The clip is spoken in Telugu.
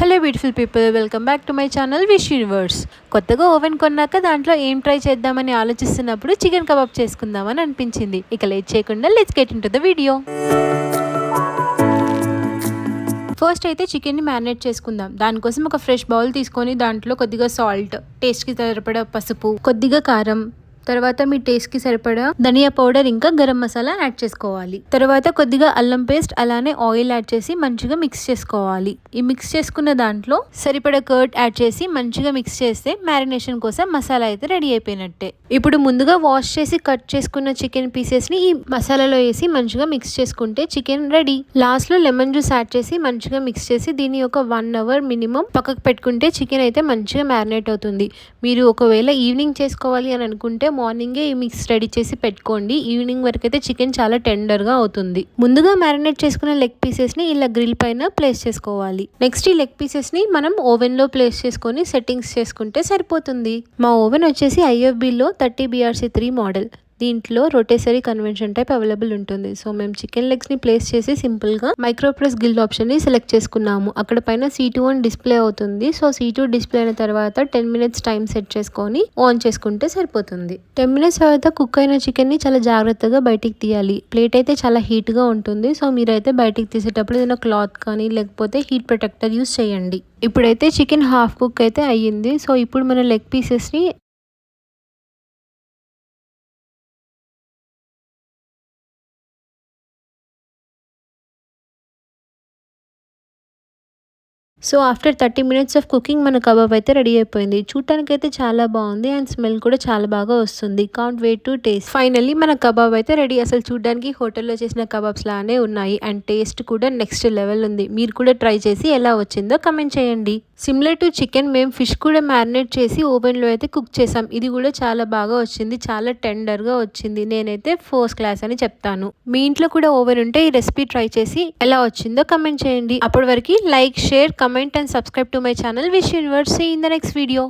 Hello beautiful people, welcome back to my channel wish universe. కొత్తగా ఓవెన్ కొన్నాక దాంట్లో ఏం ట్రై చేద్దామని ఆలోచిస్తున్నప్పుడు చికెన్ కబాబ్ చేసుకుందామని అనిపించింది. ఇక లేట్ చేయకుండా let's get into the video. First అయితే చికెన్ని మ్యారినేట్ చేసుకుందాం. దానికోసం ఒక ఫ్రెష్ బౌల్ తీసుకొని దాంట్లో కొద్దిగా సాల్ట్, టేస్ట్కి సరిపడా పసుపు, కొద్దిగా కారం, తర్వాత మీ టేస్ట్కి సరిపడా ధనియా పౌడర్, ఇంకా గరం మసాలా యాడ్ చేసుకోవాలి. తర్వాత కొద్దిగా అల్లం పేస్ట్, అలానే ఆయిల్ యాడ్ చేసి మంచిగా మిక్స్ చేసుకోవాలి. ఈ మిక్స్ చేసుకున్న దాంట్లో సరిపడా కర్డ్ యాడ్ చేసి మంచిగా మిక్స్ చేస్తే మ్యారినేషన్ కోసం మసాలా అయితే రెడీ అయిపోయినట్టే. ఇప్పుడు ముందుగా వాష్ చేసి కట్ చేసుకున్న చికెన్ పీసెస్ ని ఈ మసాలాలో వేసి మంచిగా మిక్స్ చేసుకుంటే చికెన్ రెడీ. లాస్ట్ లో లెమన్ జ్యూస్ యాడ్ చేసి మంచిగా మిక్స్ చేసి దీన్ని ఒక 1 అవర్ మినిమం పక్కకు పెట్టుకుంటే చికెన్ అయితే మంచిగా మ్యారినేట్ అవుతుంది. మీరు ఒకవేళ ఈవినింగ్ చేసుకోవాలి అని అనుకుంటే మార్నింగే ఈ మిక్స్ రెడీ చేసి పెట్టుకోండి. ఈవినింగ్ వరకు అయితే చికెన్ చాలా టెండర్గా అవుతుంది. ముందుగా మ్యారినేట్ చేసుకున్న లెగ్ పీసెస్ని ఇలా గ్రిల్ పైన ప్లేస్ చేసుకోవాలి. నెక్స్ట్ ఈ లెగ్ పీసెస్ని మనం ఓవెన్లో ప్లేస్ చేసుకొని సెట్టింగ్స్ చేసుకుంటే సరిపోతుంది. మా ఓవెన్ వచ్చేసి IFBలో 30BRC3 మోడల్. దీంట్లో రొటేసరీ కన్వెన్షన్ టైప్ అవైలబుల్ ఉంటుంది. సో మేము చికెన్ లెగ్స్ని ప్లేస్ చేసి సింపుల్గా మైక్రోప్రెస్ గ్రిల్ ఆప్షన్ని సెలెక్ట్ చేసుకున్నాము. అక్కడ పైన C2 అని డిస్ప్లే అవుతుంది. సో C2 డిస్ప్లే అయిన తర్వాత 10 మినిట్స్ టైం సెట్ చేసుకొని ఆన్ చేసుకుంటే సరిపోతుంది. 10 మినిట్స్ తర్వాత కుక్ అయిన చికెన్ని చాలా జాగ్రత్తగా బయటికి తీయాలి. ప్లేట్ అయితే చాలా హీట్గా ఉంటుంది. సో మీరైతే బయటికి తీసేటప్పుడు ఏదైనా క్లాత్ కానీ లేకపోతే హీట్ ప్రొటెక్టర్ యూస్ చేయండి. ఇప్పుడైతే చికెన్ హాఫ్ కుక్ అయితే అయ్యింది. సో ఇప్పుడు మన లెగ్ పీసెస్ని so after 30 minutes of cooking మన కబాబ్ అయితే రెడీ అయిపోయింది. చూడటానికి అయితే చాలా బాగుంది అండ్ స్మెల్ కూడా చాలా బాగా వస్తుంది. Can't wait to taste. Finally మన కబాబ్ అయితే రెడీ. అసలు చూడడానికి హోటల్లో చేసిన కబాబ్స్ లానే ఉన్నాయి అండ్ టేస్ట్ కూడా నెక్స్ట్ లెవెల్ ఉంది. మీరు కూడా ట్రై చేసి ఎలా వచ్చిందో కమెంట్ చేయండి. సిమిలర్ టు చికెన్ మేము ఫిష్ కూడా మ్యారినేట్ చేసి ఓవెన్లో అయితే కుక్ చేసాం. ఇది కూడా చాలా బాగా వచ్చింది, చాలా టెండర్గా వచ్చింది. నేనైతే ఫస్ట్ క్లాస్ అని చెప్తాను. మీ ఇంట్లో కూడా ఓవెన్ ఉంటే ఈ రెసిపీ ట్రై చేసి ఎలా వచ్చిందో కమెంట్ చేయండి. అప్పటి వరకు like, share, comment and subscribe to my channel. Wish you universe. See you in the next video.